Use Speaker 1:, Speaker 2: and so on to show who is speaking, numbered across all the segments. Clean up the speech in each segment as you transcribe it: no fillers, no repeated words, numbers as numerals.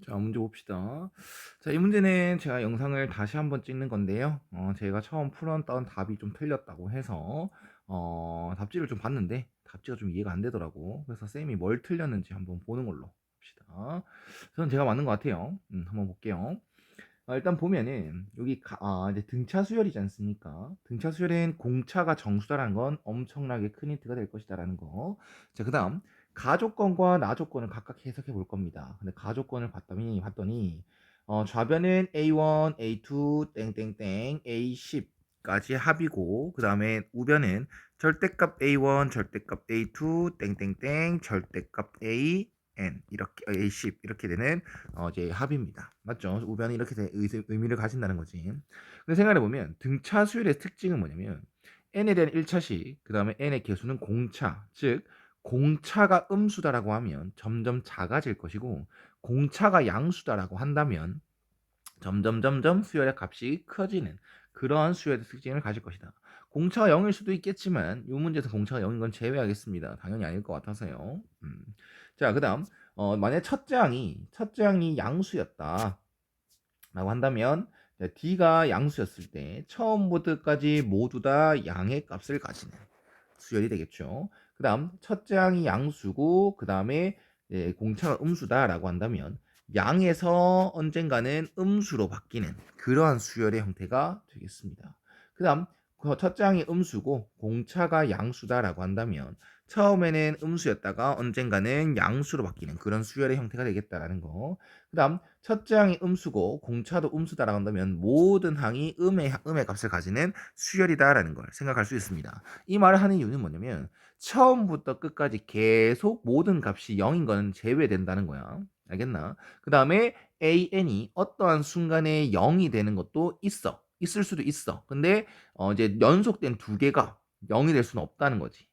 Speaker 1: 자, 문제 봅시다. 자, 이 문제는 제가 영상을 다시 한번 찍는 건데요. 제가 처음 풀었던 답이 좀 틀렸다고 해서 답지를 좀 봤는데 답지가 좀 이해가 안 되더라고. 그래서 쌤이 뭘 틀렸는지 한번 보는 걸로 봅시다. 저는 제가 맞는 것 같아요. 한번 볼게요. 일단 보면은 여기 이제 등차 수열이지 않습니까? 등차 수열엔 공차가 정수다라는 건 엄청나게 큰 힌트가 될 것이다라는 거. 자, 그다음 가조건과 나조건을 각각 해석해 볼 겁니다. 근데 가조건을 봤더니 좌변은 A1, A2, 땡땡땡, A10까지 합이고 그다음에 우변은 절대값 A1, 절대값 A2, 땡땡땡, 절대값 AN 이렇게 A10 이렇게 되는 이제 합입니다. 맞죠? 우변이 이렇게 의미를 가진다는 거지. 근데 생각해 보면 등차 수열의 특징은 뭐냐면 n에 대한 1차식, 그다음에 n의 개수는 공차, 즉 공차가 음수다라고 하면 점점 작아질 것이고 공차가 양수다라고 한다면 점점 수열의 값이 커지는 그러한 수열의 특징을 가질 것이다. 공차가 0일 수도 있겠지만 이 문제에서 공차가 0인 건 제외하겠습니다. 당연히 아닐 것 같아서요. 자, 그다음 만약 첫째 항이 양수였다 라고 한다면 D가 양수였을 때 처음부터까지 모두 다 양의 값을 가지는 수열이 되겠죠. 그 다음 첫째 항이 양수고 그 다음에 공차가 음수다라고 한다면 양에서 언젠가는 음수로 바뀌는 그러한 수열의 형태가 되겠습니다. 그 다음 첫째 항이 음수고 공차가 양수다라고 한다면 처음에는 음수였다가 언젠가는 양수로 바뀌는 그런 수열의 형태가 되겠다라는 거. 그 다음 첫째 항이 음수고 공차도 음수다라고 한다면 모든 항이 음의 값을 가지는 수열이다라는 걸 생각할 수 있습니다. 이 말을 하는 이유는 뭐냐면 처음부터 끝까지 계속 모든 값이 0인 거는 제외된다는 거야. 알겠나? 그 다음에 AN이 어떠한 순간에 0이 되는 것도 있어. 있을 수도 있어. 근데 이제 연속된 두 개가 0이 될 수는 없다는 거지.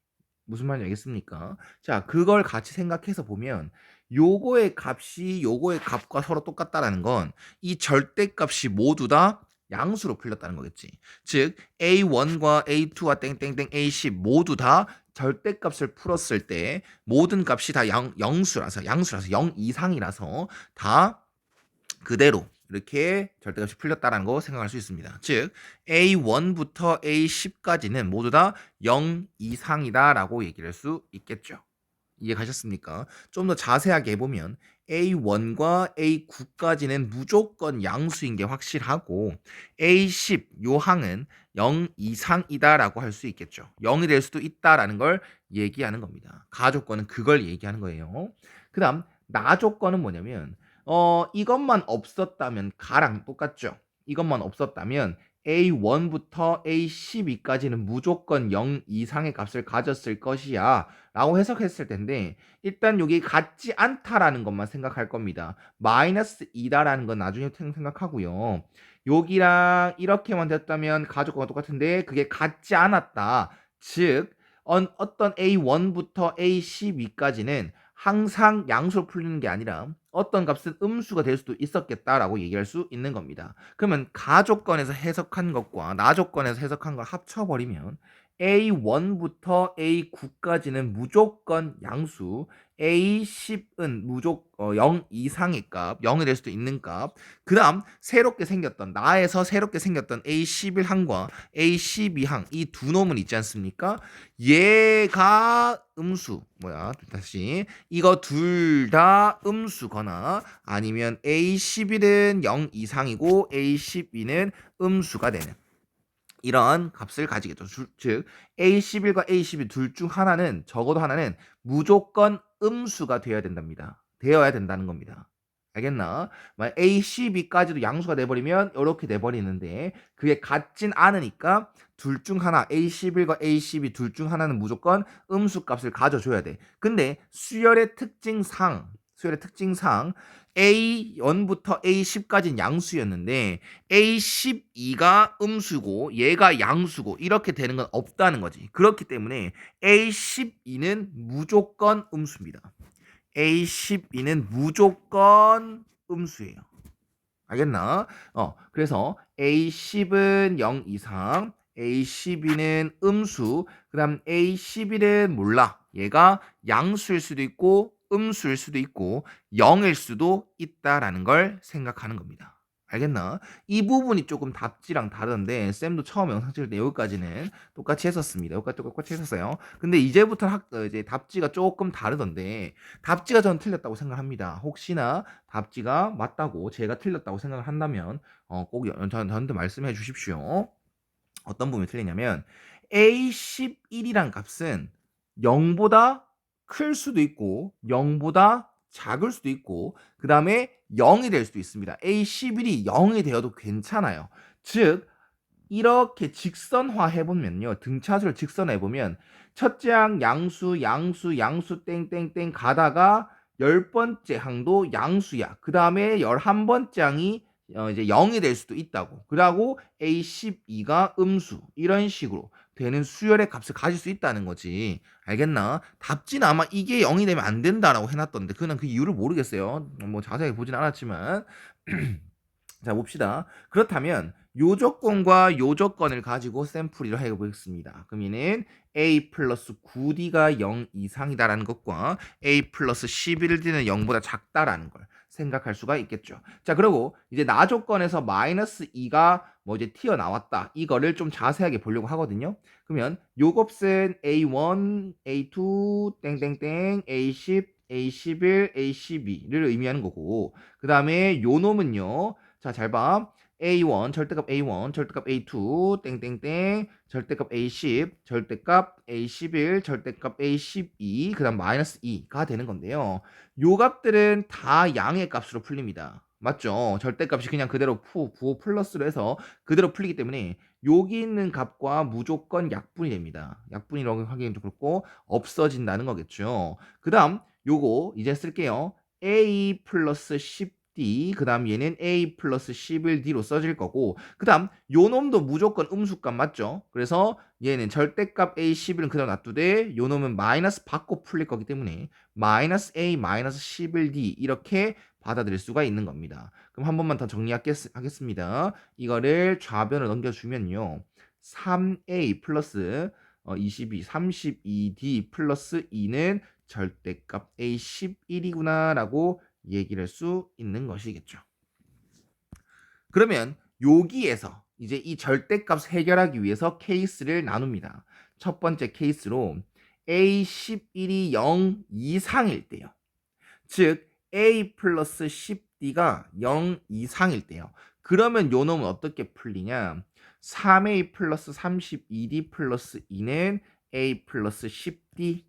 Speaker 1: 무슨 말인지 알겠습니까? 자, 그걸 같이 생각해서 보면 요거의 값이 요거의 값과 서로 똑같다라는 건 이 절대값이 모두 다 양수로 풀렸다는 거겠지. 즉 A1과 A2와 땡땡땡 A10 모두 다 절대값을 풀었을 때 모든 값이 다 양수라서 0 이상이라서 다 그대로 이렇게 절대값이 풀렸다는 거 생각할 수 있습니다. 즉 A1부터 A10까지는 모두 다 0 이상이다라고 얘기를 할 수 있겠죠. 이해가셨습니까? 좀 더 자세하게 해보면 A1과 A9까지는 무조건 양수인 게 확실하고 A10 요 항은 0 이상이다라고 할 수 있겠죠. 0이 될 수도 있다라는 걸 얘기하는 겁니다. 가조건은 그걸 얘기하는 거예요. 그 다음 나조건은 뭐냐면 이것만 없었다면 가랑 똑같죠. 이것만 없었다면 A1부터 A12까지는 무조건 0 이상의 값을 가졌을 것이야 라고 해석했을 텐데 일단 여기 같지 않다라는 것만 생각할 겁니다. 마이너스 2다라는 건 나중에 생각하고요. 여기랑 이렇게만 됐다면 가족과 똑같은데 그게 같지 않았다. 즉 어떤 A1부터 A12까지는 항상 양수로 풀리는 게 아니라 어떤 값은 음수가 될 수도 있었겠다라고 얘기할 수 있는 겁니다. 그러면 가조건에서 해석한 것과 나조건에서 해석한 걸 합쳐버리면 A1부터 A9까지는 무조건 양수, A10은 무조건 0 이상의 값, 0이 될 수도 있는 값. 그 다음 나에서 새롭게 생겼던 A11항과 A12항 이 두 놈은 있지 않습니까? 얘가 다시 이거 둘 다 음수거나 아니면 A11은 0 이상이고 A12는 음수가 되는 이런 값을 가지겠죠. 즉 A11과 A12 둘 중 하나는 적어도 하나는 무조건 음수가 되어야 된답니다. 되어야 된다는 겁니다. 알겠나? 만약 A12까지도 양수가 돼버리면 이렇게 돼버리는데 그게 같진 않으니까 둘 중 하나 A11과 A12 둘 중 하나는 무조건 음수 값을 가져줘야 돼. 근데 수열의 특징상 A1부터 A10까지는 양수였는데 A12가 음수고 얘가 양수고 이렇게 되는 건 없다는 거지. 그렇기 때문에 A12는 무조건 음수입니다. A12는 무조건 음수예요. 알겠나? 그래서 A10은 0 이상, A12는 음수, 그 다음 A11은 몰라. 얘가 양수일 수도 있고 음수일 수도 있고 0일 수도 있다라는 걸 생각하는 겁니다. 알겠나? 이 부분이 조금 답지랑 다른데 쌤도 처음 영상 찍을 때 여기까지는 똑같이 했었습니다. 여기까지 똑같이 했었어요. 근데 이제부터는 이제 답지가 조금 다르던데 답지가 저는 틀렸다고 생각합니다. 혹시나 답지가 맞다고 제가 틀렸다고 생각을 한다면 꼭 저한테 말씀해 주십시오. 어떤 부분이 틀리냐면 A11이란 값은 0보다 클 수도 있고 0보다 작을 수도 있고 그 다음에 0이 될 수도 있습니다. A11이 0이 되어도 괜찮아요. 즉 이렇게 직선화 해보면요. 등차수를 직선화 해보면 첫째 항 양수 양수 양수 땡땡땡 가다가 10번째 항도 양수야. 그 다음에 11번째 항이 이제 0이 될 수도 있다고. 그러고 A12가 음수 이런 식으로 되는 수열의 값을 가질 수 있다는 거지. 알겠나? 답지는 아마 이게 0이 되면 안 된다라고 해놨던데 그냥 그 이유를 모르겠어요. 뭐 자세하게 보진 않았지만 자 봅시다. 그렇다면 요 조건과 요 조건을 가지고 샘플이를 해보겠습니다. 그럼 얘는 a 플러스 9d가 0 이상이다라는 것과 a 플러스 11d는 0보다 작다라는 걸 생각할 수가 있겠죠. 자 그리고 이제 나 조건에서 마이너스 2가 뭐 이제 튀어나왔다. 이거를 좀 자세하게 보려고 하거든요. 그러면 요 값은 a1, a2, 땡땡땡, a10, a11, a12를 의미하는 거고 그 다음에 요 놈은요. 자, 잘 봐. A1, 절대값 A1, 절대값 A2, 땡땡땡, 절대값 A10, 절대값 A11, 절대값 A12, 그 다음 마이너스 2가 되는 건데요. 요 값들은 다 양의 값으로 풀립니다. 맞죠? 절대값이 그냥 그대로 부호 플러스로 해서 그대로 풀리기 때문에 여기 있는 값과 무조건 약분이 됩니다. 약분이라고 하기엔 좀 그렇고 없어진다는 거겠죠. 그 다음 요거 이제 쓸게요. A 플러스 10D 그 다음 얘는 A 플러스 11D로 써질 거고 그 다음 요 놈도 무조건 음수값 맞죠? 그래서 얘는 절대값 A11은 그대로 놔두되 요 놈은 마이너스 받고 풀릴 거기 때문에 마이너스 A 마이너스 11D 이렇게 받아들일 수가 있는 겁니다. 그럼 한 번만 더 정리하겠습니다. 이거를 좌변을 넘겨주면요. 3A 플러스 22, 32D 플러스 2는 절대값 A11이구나 라고 얘기를 할 수 있는 것이겠죠. 그러면 여기에서 이제 이 절대값 해결하기 위해서 케이스를 나눕니다. 첫 번째 케이스로 A11이 0 이상일 때요. 즉 A 플러스 10D가 0 이상일 때요. 그러면 요 놈은 어떻게 풀리냐? 3A 플러스 32D 플러스 2는 A 플러스 10D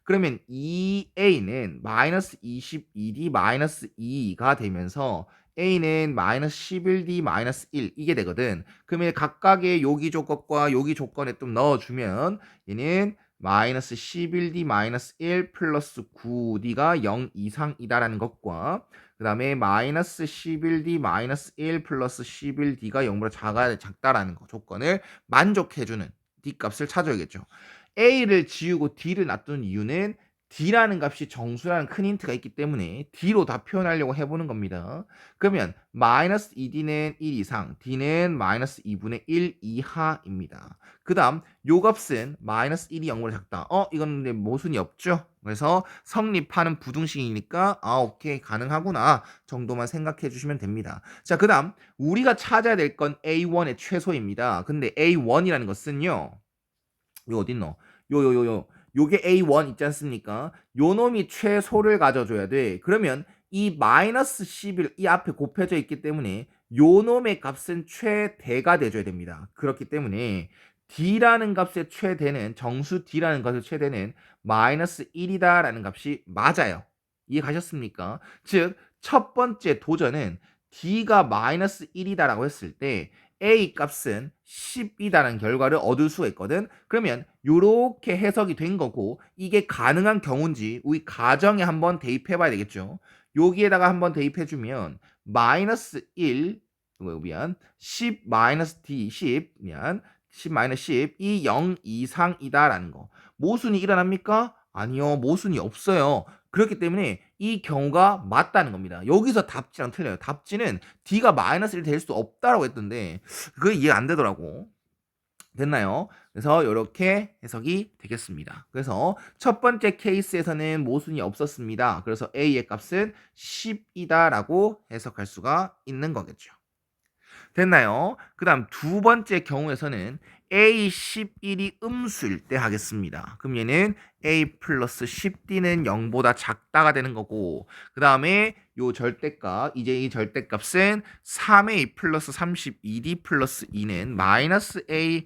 Speaker 1: 그러면 2a는 마이너스 22d 마이너스 2가 되면서 a는 마이너스 11d 마이너스 1 이게 되거든. 그러면 각각의 여기 조건과 여기 조건에 좀 넣어주면 얘는 마이너스 11d 마이너스 1 플러스 9d가 0 이상이다라는 것과 그 다음에 마이너스 11d 마이너스 1 플러스 11d가 0보다 작다라는 거 조건을 만족해주는 d 값을 찾아야겠죠. A를 지우고 D를 놔두는 이유는 D라는 값이 정수라는 큰 힌트가 있기 때문에 D로 다 표현하려고 해보는 겁니다. 그러면 마이너스 2D는 1 이상, D는 마이너스 2분의 1 이하입니다. 그 다음 요 값은 마이너스 1이 0보다 작다. 이건 근데 모순이 없죠? 그래서 성립하는 부등식이니까 오케이 가능하구나 정도만 생각해 주시면 됩니다. 자, 그 다음 우리가 찾아야 될 건 A1의 최소입니다. 근데 A1이라는 것은요. 요 어딨노? 요게 A1 있지 않습니까? 요 놈이 최소를 가져줘야 돼. 그러면 이 마이너스 11, 이 앞에 곱해져 있기 때문에 요 놈의 값은 최대가 돼줘야 됩니다. 그렇기 때문에 D라는 값의 최대는, 정수 D라는 값의 최대는 마이너스 1이다라는 값이 맞아요. 이해 가셨습니까? 즉, 첫 번째 도전은 D가 마이너스 1이다라고 했을 때 A 값은 10이다라는 결과를 얻을 수가 있거든. 그러면 이렇게 해석이 된 거고 이게 가능한 경우인지 우리 가정에 한번 대입해 봐야 되겠죠. 여기에다가 한번 대입해 주면 마이너스 1 미안 10 마이너스 D 10 미안 10 마이너스 10 이 0 이상이다라는 거. 모순이 일어납니까? 아니요. 모순이 없어요. 그렇기 때문에 이 경우가 맞다는 겁니다. 여기서 답지랑 틀려요. 답지는 D가 마이너스 1 될 수 없다라고 했던데 그게 이해 안 되더라고. 됐나요? 그래서 이렇게 해석이 되겠습니다. 그래서 첫 번째 케이스에서는 모순이 없었습니다. 그래서 A의 값은 10이다라고 해석할 수가 있는 거겠죠. 됐나요? 그 다음 두 번째 경우에서는 A11이 음수일 때 하겠습니다. 그럼 얘는 A 플러스 10D는 0보다 작다가 되는 거고, 그 다음에 요 절대값, 이제 이 절대값은 3A 플러스 32D 플러스 2는 마이너스 A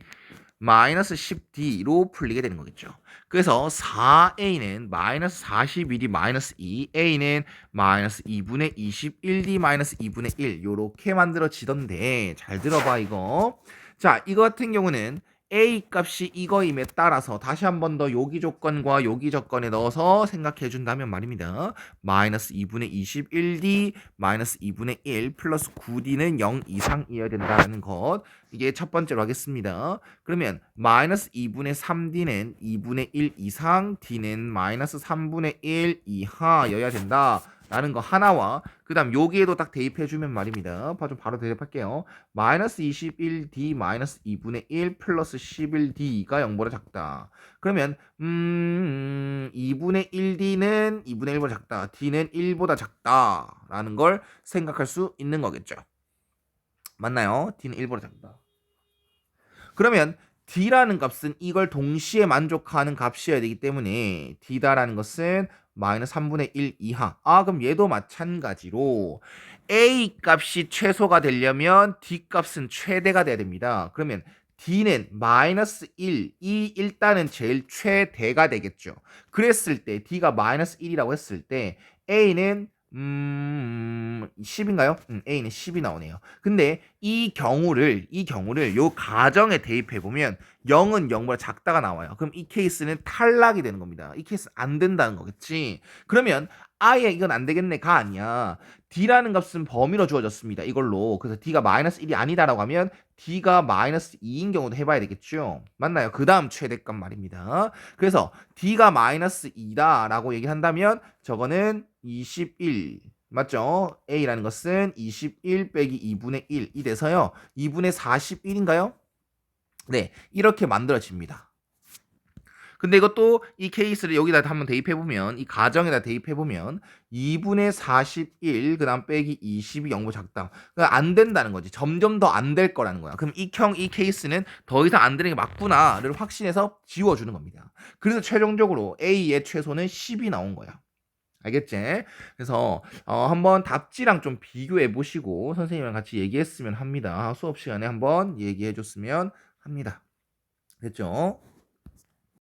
Speaker 1: 마이너스 10D로 풀리게 되는 거겠죠. 그래서 4A는 마이너스 41D 마이너스 2, A는 마이너스 2분의 21D 마이너스 2분의 1 요렇게 만들어지던데 잘 들어봐 이거. 자, 이거 같은 경우는 A 값이 이거임에 따라서 다시 한 번 더 여기 조건과 여기 조건에 넣어서 생각해 준다면 말입니다. 마이너스 2분의 21D 마이너스 2분의 1 플러스 9D는 0 이상이어야 된다는 것. 이게 첫 번째로 하겠습니다. 그러면 마이너스 2분의 3D는 2분의 1 이상, D는 마이너스 3분의 1 이하여야 된다. 라는 거 하나와 그 다음 여기에도 딱 대입해주면 말입니다. 좀 바로 대입할게요. 마이너스 21D 마이너스 2분의 1 플러스 11D가 0보다 작다. 그러면 2분의 1D는 2분의 1보다 작다. D는 1보다 작다. 라는 걸 생각할 수 있는 거겠죠. 맞나요? D는 1보다 작다. 그러면 D라는 값은 이걸 동시에 만족하는 값이어야 되기 때문에 D다라는 것은 마이너스 3분의 1 이하. 그럼 얘도 마찬가지로 A 값이 최소가 되려면 D 값은 최대가 돼야 됩니다. 그러면 D는 마이너스 1, 이 일단은 제일 최대가 되겠죠. 그랬을 때 D가 마이너스 1이라고 했을 때 A는 10인가요? A는 10이 나오네요. 근데 이 경우를 요 가정에 대입해 보면 0은 0보다 작다가 나와요. 그럼 이 케이스는 탈락이 되는 겁니다. 이 케이스 안 된다는 거겠지. 그러면 아예 이건 안 되겠네가 아니야. D라는 값은 범위로 주어졌습니다. 이걸로. 그래서 D가 마이너스 1이 아니다라고 하면 D가 마이너스 2인 경우도 해봐야 되겠죠. 맞나요? 그 다음 최대값 말입니다. 그래서 D가 마이너스 2다라고 얘기한다면 저거는 21 맞죠? A라는 것은 21 빼기 2분의 1이 돼서요. 2분의 41인가요? 네, 이렇게 만들어집니다. 근데 이것도 이 케이스를 여기다 한번 대입해보면 이 가정에다 대입해보면 2분의 41 그다음 빼기 20이 0보다 작다. 그러니까 안 된다는 거지. 점점 더 안 될 거라는 거야. 그럼 이 케이스는 더 이상 안 되는 게 맞구나를 확신해서 지워주는 겁니다. 그래서 최종적으로 A의 최소는 10이 나온 거야. 알겠지? 그래서 한번 답지랑 좀 비교해 보시고 선생님이랑 같이 얘기했으면 합니다. 수업 시간에 한번 얘기해 줬으면 합니다. 됐죠?